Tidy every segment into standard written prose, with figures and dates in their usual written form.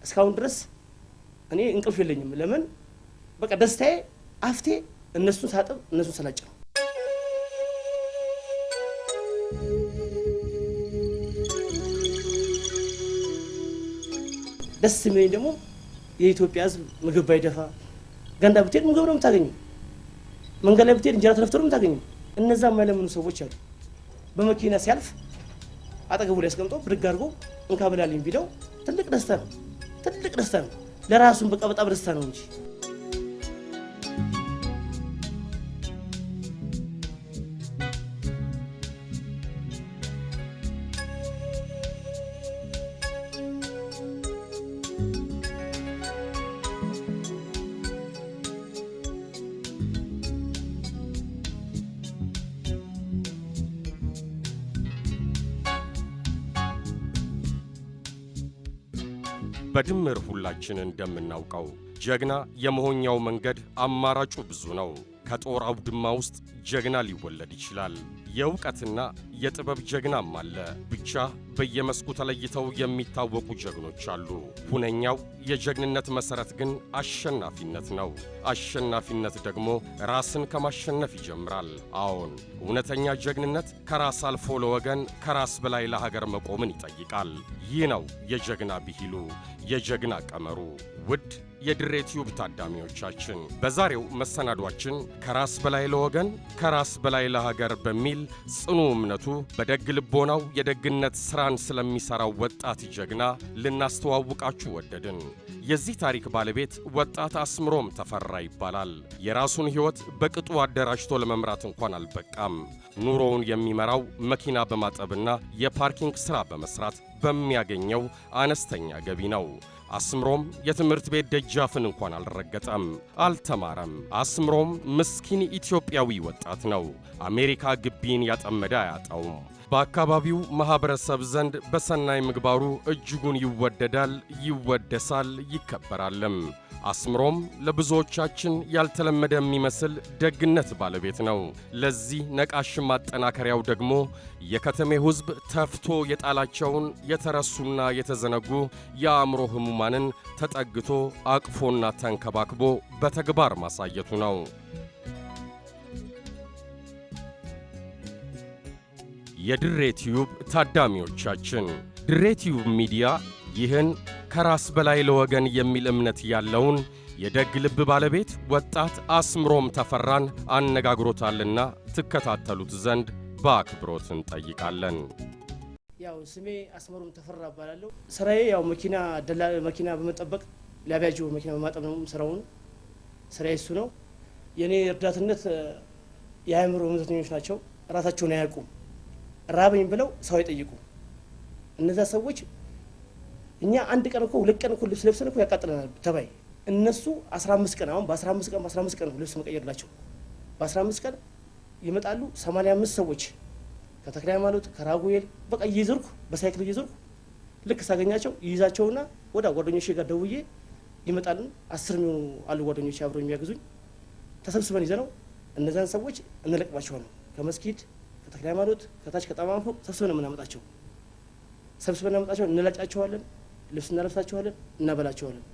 እስካሁን ድረስ እኔ እንቅልፍ የለኝም። ለምን በቃ ደስታዬ አፍቴ እነሱን ሳጥብ እነሱን ሰላጭ ነው። ደስ የሚለኝ ደግሞ የኢትዮጵያ ሕዝብ ምግብ ባይደፋ ገንዳ ብትሄድ ምግብ ነው የምታገኘው። መንገድ ላይ ብትሄድ እንጀራ ተለፍቶ ነው የምታገኘው። እነዛ የማይለምኑ ሰዎች አሉ። በመኪና ሲያልፍ አጠገቡ ላይ አስቀምጦ ብድግ አድርጎ እንካ ብላልኝ ቢለው ትልቅ ደስታ ነው። ትልቅ ደስታ ነው። ለራሱም በቃ በጣም ደስታ ነው እንጂ በድምር ሁላችን እንደምናውቀው ጀግና የመሆኛው መንገድ አማራጩ ብዙ ነው። ከጦር አውድማ ውስጥ ጀግና ሊወለድ ይችላል። የእውቀትና የጥበብ ጀግናም አለ። ብቻ በየመስኩ ተለይተው የሚታወቁ ጀግኖች አሉ። ሁነኛው የጀግንነት መሰረት ግን አሸናፊነት ነው። አሸናፊነት ደግሞ ራስን ከማሸነፍ ይጀምራል። አዎን፣ እውነተኛ ጀግንነት ከራስ አልፎ ለወገን ከራስ በላይ ለሀገር መቆምን ይጠይቃል። ይህ ነው የጀግና ብሂሉ፣ የጀግና ቀመሩ። ውድ የድሬ ቲዩብ ታዳሚዎቻችን በዛሬው መሰናዷችን ከራስ በላይ ለወገን ከራስ በላይ ለሀገር በሚል ጽኑ እምነቱ በደግ ልቦናው የደግነት ሥራን ስለሚሠራው ወጣት ጀግና ልናስተዋውቃችሁ ወደድን። የዚህ ታሪክ ባለቤት ወጣት አስምሮም ተፈራ ይባላል። የራሱን ሕይወት በቅጡ አደራጅቶ ለመምራት እንኳን አልበቃም። ኑሮውን የሚመራው መኪና በማጠብና የፓርኪንግ ሥራ በመሥራት በሚያገኘው አነስተኛ ገቢ ነው። አስምሮም የትምህርት ቤት ደጃፍን እንኳን አልረገጠም፣ አልተማረም። አስምሮም ምስኪን ኢትዮጵያዊ ወጣት ነው። አሜሪካ ግቢን ያጠመደ አያጣውም። በአካባቢው ማኅበረሰብ ዘንድ በሰናይ ምግባሩ እጅጉን ይወደዳል፣ ይወደሳል፣ ይከበራልም። አስምሮም ለብዙዎቻችን ያልተለመደ የሚመስል ደግነት ባለቤት ነው። ለዚህ ነቃሽ ማጠናከሪያው ደግሞ የከተሜው ሕዝብ ተፍቶ የጣላቸውን የተረሱና የተዘነጉ የአእምሮ ሕሙማንን ተጠግቶ አቅፎና ተንከባክቦ በተግባር ማሳየቱ ነው። የድሬ ቲዩብ ታዳሚዎቻችን ድሬ ቲዩብ ሚዲያ ይህን ከራስ በላይ ለወገን የሚል እምነት ያለውን የደግ ልብ ባለቤት ወጣት አስምሮም ተፈራን አነጋግሮታልና ትከታተሉት ዘንድ በአክብሮት እንጠይቃለን። ያው ስሜ አስምሮም ተፈራ እባላለሁ። ስራዬ ያው መኪና በመጠበቅ ለአብያጆ መኪና በማጠብ ነው ስራውን። ስራዬ እሱ ነው። የኔ እርዳትነት የአእምሮ ህመምተኞች ናቸው። ራሳቸውን አያውቁም። ራበኝ ብለው ሰው አይጠይቁ። እነዛ ሰዎች እኛ አንድ ቀን እኮ ሁለት ቀን እኮ ልብስ ለብሰን እኮ ያቃጥለናል ተባይ። እነሱ 15 ቀን አሁን በ15 ቀን ልብስ መቀየርላቸው በ15 ቀን ይመጣሉ። 85 ሰዎች ከተክለ ሃይማኖት ከራጉኤል በቃ እየዞርኩ በሳይክል እየዞርኩ ልክ ሳገኛቸው ይይዛቸውና ወደ ጓደኞቼ ጋር ደውዬ ይመጣሉ። 10 የሚሆኑ አሉ ጓደኞቼ አብረው የሚያግዙኝ። ተሰብስበን ይዘነው እነዛን ሰዎች እንለቅማቸዋለን። ከመስጊድ ከተክለ ሃይማኖት ከታች ከጣማንፎ ሰብስበን እናመጣቸው። እንላጫቸዋለን፣ ልብስ እናለብሳቸዋለን፣ እናበላቸዋለን።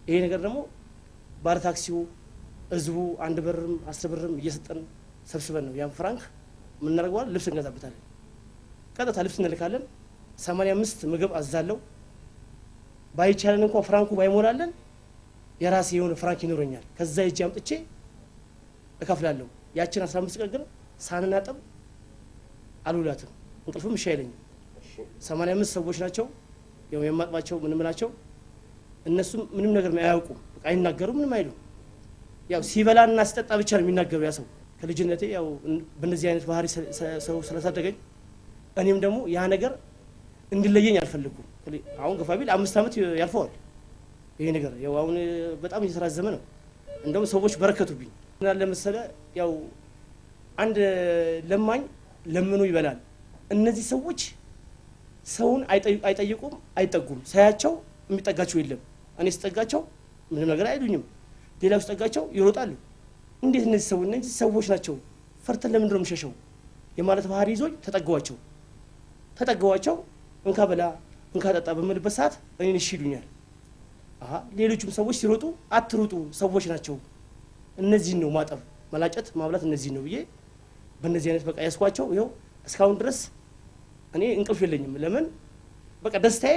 ይሄ ነገር ደግሞ ባለ ታክሲው ህዝቡ 1 ብርም 10 ብርም እየሰጠን ሰብስበን ነው ያን ፍራንክ ምን እናደርገዋለን? ልብስ እንገዛበታለን። ቀጥታ ልብስ እንልካለን። 85 ምግብ አዛለው። ባይቻለን እንኳን ፍራንኩ ባይሞላለን የራሴ የሆነ ፍራንክ ይኖረኛል። ከዛ እጄ አምጥቼ እከፍላለሁ። ያችን 15 ቀን ግን ሳንናጠብ አልውላትም። እንቅልፍም እሺ አይለኝም። 85 ሰዎች ናቸው ያው የማጥባቸው ምንም ናቸው። እነሱም ምንም ነገር አያውቁም። በቃ አይናገሩም፣ ምንም አይሉ። ያው ሲበላና ሲጠጣ ብቻ ነው የሚናገሩ። ያ ሰው ከልጅነቴ ያው በእነዚህ አይነት ባህሪ ሰው ስለሳደገኝ እኔም ደግሞ ያ ነገር እንዲለየኝ አልፈልኩም። አሁን ገፋቢል 5 ዓመት ያልፈዋል ይሄ ነገር። ያው አሁን በጣም እየተራዘመ ነው። እንደውም ሰዎች በረከቱብኝ እና ለምሳሌ ያው አንድ ለማኝ ለምኑ ይበላል። እነዚህ ሰዎች ሰውን አይጠይቁም፣ አይጠጉም። ሳያቸው የሚጠጋቸው የለም። እኔ ስጠጋቸው ምንም ነገር አይሉኝም። ሌላው ስጠጋቸው ይሮጣሉ። እንዴት እነዚህ ሰዎች ናቸው ፈርተን ለምንድን ነው የምሸሸው የማለት ባህሪ ይዞኝ ተጠገዋቸው እንካ በላ እንካ ጠጣ በምልበት ሰዓት እኔን እሺ ይሉኛል። ሌሎችም ሰዎች ሲሮጡ አትሩጡ ሰዎች ናቸው እነዚህ ነው ማጠብ መላጨት ማብላት እነዚህ ነው ብዬ በእነዚህ አይነት በቃ ያስኳቸው ይኸው እስካሁን ድረስ እኔ እንቅልፍ የለኝም ለምን በቃ ደስታዬ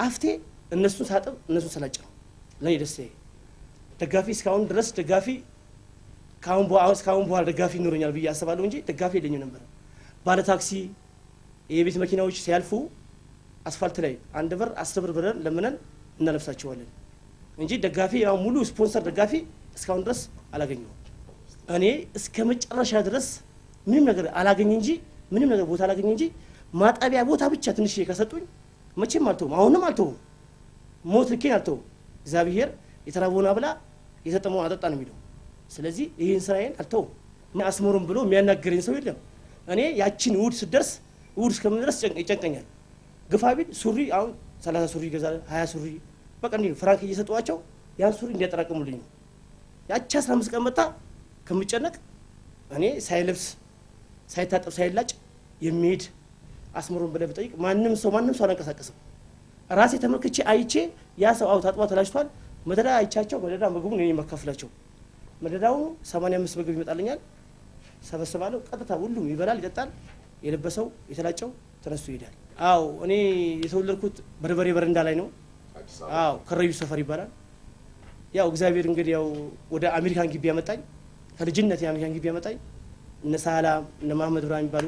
አፍቴ እነሱን ሳጥብ እነሱን ሰላጭ ነው ለኔ ደስታዬ ደጋፊ እስካሁን ድረስ ደጋፊ ካሁን በኋላ ደጋፊ ይኖረኛል ብዬ አስባለሁ እንጂ ደጋፊ የለኝም ነበር ባለ ታክሲ የቤት መኪናዎች ሲያልፉ አስፋልት ላይ 1 ብር 10 ብር ብለን ለምነን እናለብሳቸዋለን እንጂ ደጋፊ ያው ሙሉ ስፖንሰር ደጋፊ እስካሁን ድረስ አላገኘሁም እኔ እስከ መጨረሻ ድረስ ምንም ነገር አላገኘ እንጂ ምንም ነገር ቦታ አላገኘ እንጂ ማጣቢያ ቦታ ብቻ ትንሽ ከሰጡኝ መቼም አልተውም አሁንም አልተውም ሞት ልኬን አልተውም እግዚአብሔር የተራበውን አብላ የተጠማውን አጠጣ ነው የሚለው ስለዚህ ይሄን ስራዬን አልተውም አስመሮም ብሎ የሚያናገረኝ ሰው የለም እኔ ያቺን እሑድ ስደርስ እሑድ እስከምድረስ ይጨንቀኛል ግፋቢል ሱሪ አሁን 30 ሱሪ ይገዛል 20 ሱሪ በቃ እንዴ ፍራንክ እየሰጧቸው ያን ሱሪ እንዲያጠራቅሙልኝ ነው ያቺ 15 ቀን መጣ ከምጨነቅ እኔ ሳይለብስ ሳይታጠብ ሳይላጭ የሚሄድ አስመሮም ብለህ ብጠይቅ ማንም ሰው አላንቀሳቀስም ራሴ ተመልክቼ አይቼ ያ ሰው አው ታጥባ ተላጭቷል መደዳ አይቻቸው መደዳ ምግቡን እኔ ማካፍላቸው መደዳው 85 ምግብ ይመጣልኛል ሰበስባለሁ ቀጥታ ሁሉም ይበላል ይጠጣል የለበሰው የተላጨው ተነስቶ ይሄዳል አው እኔ የተወለድኩት በርበሬ በረንዳ ላይ ነው አው ከረዩ ሰፈር ይባላል ያው እግዚአብሔር እንግዲህ ያው ወደ አሜሪካን ግቢ ያመጣኝ ከልጅነት የአሜሪካን ግቢ ያመጣኝ እነ ሳላም እነ መሐመድ ብራሂም ይባሉ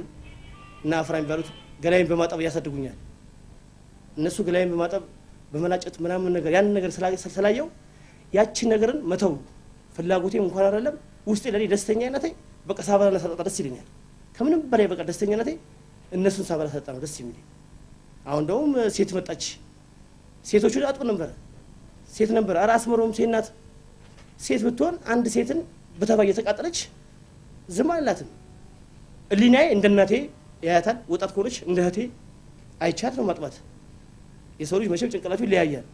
እና አፍራም ይባሉት ገላይን በማጠብ ያሳድጉኛል እነሱ ገላይን በማጠብ በመላጨት ምናምን ነገር ያን ነገር ስላየው ያቺን ነገርን መተው ፍላጎቴም እንኳን አይደለም ውስጤ ለኔ ደስተኛነቴ በቃ ሳባና ሰጣጣ ደስ ይለኛል ከምንም በላይ በቃ ደስተኛነቴ እነሱን ሳባና ሰጣጣ ነው ደስ የሚለኝ አሁን እንደውም ሴት መጣች ሴቶቹ አጥብ ነበር ኧረ አስመሮም ሴት ናት ሴት ብትሆን አንድ ሴትን በተባየ ተቃጠለች ዝም አላትም እሊናዬ እንደ እናቴ ያያታል ወጣት ኮለች እንደ እህቴ አይቻት ነው ማጥባት የሰው ልጅ መቼም ጭንቅላቱ ይለያያል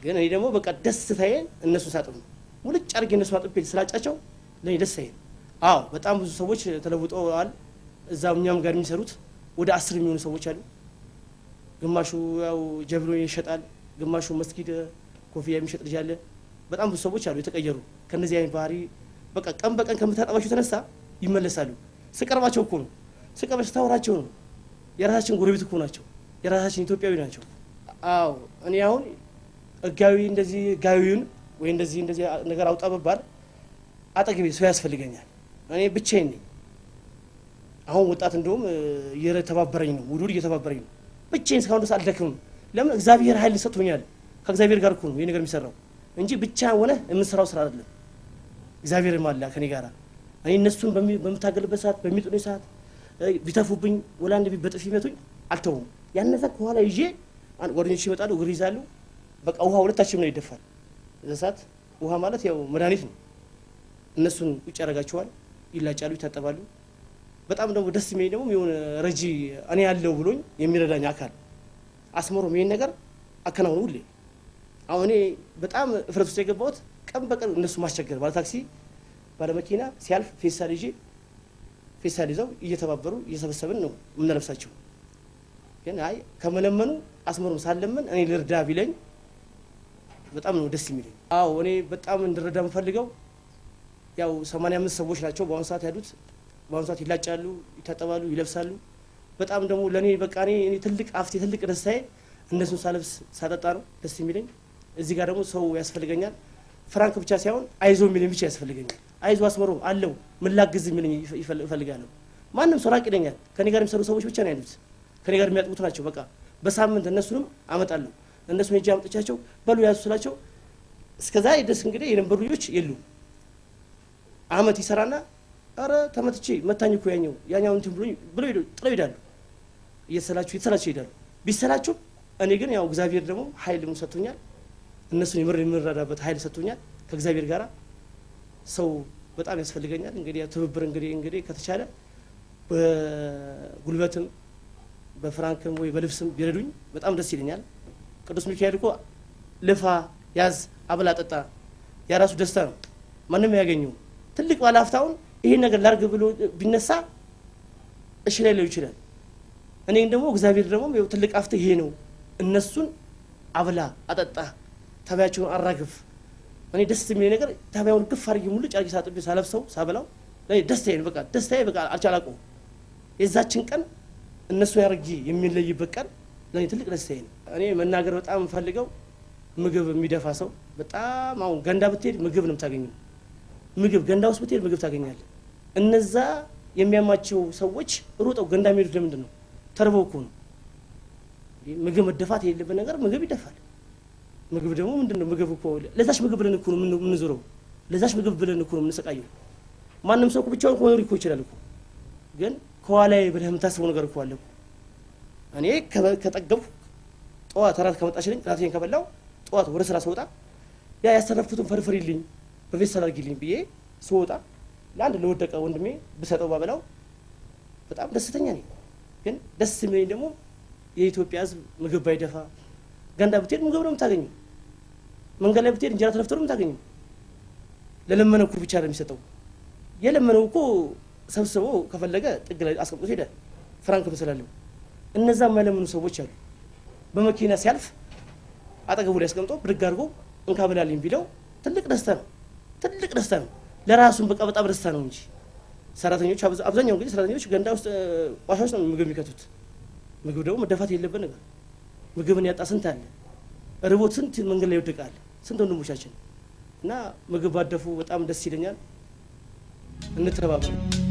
ግን እኔ ደግሞ በቃ ደስታዬን እነሱ ሳጥብ ነው ሙልጭ አድርጌ እነሱ አጥቤ ስላጫቸው ለኔ ደስታዬ አዎ በጣም ብዙ ሰዎች ተለውጠዋል እዛው እኛም ጋር የሚሰሩት ወደ 10 የሚሆኑ ሰዎች አሉ ግማሹ ያው ጀብሎ ይሸጣል ግማሹ መስጊድ ኮፊያ የሚሸጥ ልጅ አለ በጣም ብዙ ሰዎች አሉ የተቀየሩ ከነዚህ አይነት ባህሪ በቃ ቀን በቀን ከምታጠባቸው ተነሳ ይመለሳሉ ስቀርባቸው እኮ ነው ስቀርባቸው ታወራቸው ነው የራሳችን ጎረቤት እኮ ናቸው የራሳችን ኢትዮጵያዊ ናቸው አዎ እኔ አሁን ህጋዊ እንደዚህ ህጋዊውን ወይ እንደዚህ ነገር አውጣ በባል አጠገቤ ሰው ያስፈልገኛል እኔ ብቻዬን ነኝ አሁን ወጣት እንደውም እየተባበረኝ ነው ውዱድ እየተባበረኝ ነው ብቻዬን እስካሁን ድረስ አልደክምም ለምን እግዚአብሔር ኃይል ሰጥቶኛል ከእግዚአብሔር ጋር እኮ ነው ይሄ ነገር የሚሰራው እንጂ ብቻ ሆነ የምንሰራው ስራ አይደለም እግዚአብሔር ማላ ከኔ ጋራ እኔ እነሱን በመታገልበት ሰዓት በሚጥሉኝ ሰዓት ቢተፉብኝ ወላ እንደ ቢበጥፍ ይመቱኝ አልተውም ያነዛ ከኋላ ይዤ ጓደኞች ይመጣሉ እግር ይዛሉ በቃ ውሃ ሁለታችንም ነው ይደፋል እዛ ሰዓት ውሃ ማለት ያው መድኃኒት ነው እነሱን ቁጭ ያደርጋቸዋል ይላጫሉ ይታጠባሉ በጣም ደግሞ ደስ የሚለኝ ደግሞ የሆነ ረጂ እኔ ያለው ብሎኝ የሚረዳኝ አካል አስመሮም ይሄን ነገር አከናውኑ ሁሌ አሁን እኔ በጣም እፍረት ውስጥ የገባሁት ቀን በቀን እነሱ ማስቸገር ባለ ታክሲ ባለ መኪና ሲያልፍ ፌስታል ይዘው እየተባበሩ እየሰበሰብን ነው የምንለብሳቸው ግን አይ ከመለመኑ አስመሮም ሳለምን እኔ ልርዳ ቢለኝ በጣም ነው ደስ የሚለኝ አዎ እኔ በጣም እንድረዳ የምፈልገው ያው 85 ሰዎች ናቸው በአሁኑ ሰዓት ያሉት በአሁኑ ሰዓት ይላጫሉ ይታጠባሉ ይለብሳሉ በጣም ደግሞ ለኔ በቃ እኔ ትልቅ አፍቴ ትልቅ ደስታዬ እነሱን ሳለብስ ሳጠጣ ነው ደስ የሚለኝ እዚህ ጋር ደግሞ ሰው ያስፈልገኛል ፍራንክ ብቻ ሳይሆን አይዞ የሚለኝ ብቻ ያስፈልገኛል አይዞ አስመሮም አለው ምን ላግዝ የሚለኝ ይፈልጋለሁ ማንም ሰው ራቅ ይለኛል ከኔ ጋር የሚሰሩ ሰዎች ብቻ ነው ያሉት ከኔ ጋር የሚያጥቡት ናቸው በቃ በሳምንት እነሱንም አመጣለሁ እነሱን ሄጄ አምጥቻቸው በሉ ያዙ ስላቸው እስከዛ ድረስ እንግዲህ የነበሩ ልጆች የሉ አመት ይሰራና አረ ተመትቼ መታኝ እኮ ያኛው እንትን ብሎ ጥለው ይሄዳሉ እየተሰላችሁ ይሄዳሉ ቢሰላችሁ እኔ ግን ያው እግዚአብሔር ደግሞ ኃይል ሰጥቶኛል እነሱን የምረዳበት ኃይል ሰጥቶኛል ከእግዚአብሔር ጋራ ሰው በጣም ያስፈልገኛል እንግዲህ ትብብር እንግዲህ ከተቻለ በጉልበትም በፍራንክም ወይ በልብስም ቢረዱኝ በጣም ደስ ይለኛል ቅዱስ ሚካኤል እኮ ልፋ ያዝ አብላ ጠጣ ያራሱ ደስታ ነው ማንም ያገኘው ትልቅ ባለሀብታውን ይሄን ነገር ላርግ ብሎ ቢነሳ እሺ ላይ ይችላል እኔ ደግሞ እግዚአብሔር ደግሞ ትልቅ አፍተ ይሄ ነው እነሱን አብላ አጠጣ ተባያቸውን አራግፍ። እኔ ደስ የሚለኝ ነገር ተባያውን ግፍ አድርጌ ሙሉ ጫርቂ ሳጥቤ ሳለብሰው ሳበላው ለኔ ደስታዬ በቃ አልቻላቀው። የዛችን ቀን እነሱ ያርጊ የሚለይበት ቀን ለኔ ትልቅ ደስታዬ ነው። እኔ መናገር በጣም የምፈልገው ምግብ የሚደፋ ሰው በጣም አሁን ገንዳ ብትሄድ ምግብ ነው የምታገኘው። ምግብ ገንዳ ውስጥ ብትሄድ ምግብ ታገኛለህ። እነዛ የሚያማቸው ሰዎች ሩጠው ገንዳ የሚሄዱት ለምንድን ነው? ተርበው እኮ ነው። ምግብ መደፋት የሌለበት ነገር ምግብ ይደፋል። ምግብ ደግሞ ምንድነው? ምግብ እኮ ለዛች ምግብ ብለን እኮ ነው የምንዞረው። ለዛች ምግብ ብለን እኮ ነው የምንሰቃየው። ማንም ሰው ብቻውን መኖር እኮ ይችላል እኮ፣ ግን ከኋላዬ ብለህ የምታስበው ነገር እኮ አለ እኮ። እኔ ከጠገብኩ ጠዋት እራት ከመጣችልኝ እራቴን ከበላው ጠዋት ወደ ስራ ስወጣ ያ ያስተረፍኩትን ፍርፍሪልኝ በፌስታል አድርጊልኝ ብዬ ስወጣ ለአንድ ለወደቀ ወንድሜ ብሰጠው ባበላው በጣም ደስተኛ ነኝ። ግን ደስ የሚለኝ ደግሞ የኢትዮጵያ ሕዝብ ምግብ ባይደፋ፣ ገንዳ ብትሄድ ምግብ ነው የምታገኘው። መንገድ ላይ ብትሄድ እንጀራ ተለፍቶ ነው የምታገኘው። ለለመነው እኮ ብቻ ነው የሚሰጠው። የለመነው እኮ ሰብስቦ ከፈለገ ጥግ ላይ አስቀምጦ ሄዳል፣ ፍራንክ መስላለው። እነዛ የማይለምኑ ሰዎች አሉ። በመኪና ሲያልፍ አጠገቡ ላይ አስቀምጦ ብድግ አድርጎ እንካ ብላልኝ ቢለው ትልቅ ደስታ ነው፣ ትልቅ ደስታ ነው። ለራሱን በቃ በጣም ደስታ ነው እንጂ ሰራተኞች አብዛኛው ጊዜ ሰራተኞች ገንዳ ውስጥ ቋሻዎች ነው ምግብ የሚከቱት። ምግብ ደግሞ መደፋት የሌለበት ነገር። ምግብን ያጣ ስንት አለ፣ ርቦት ስንት መንገድ ላይ ይወድቃል፣ ስንት ወንድሞቻችን እና ምግብ ባደፉ በጣም ደስ ይለኛል። እንተባበር።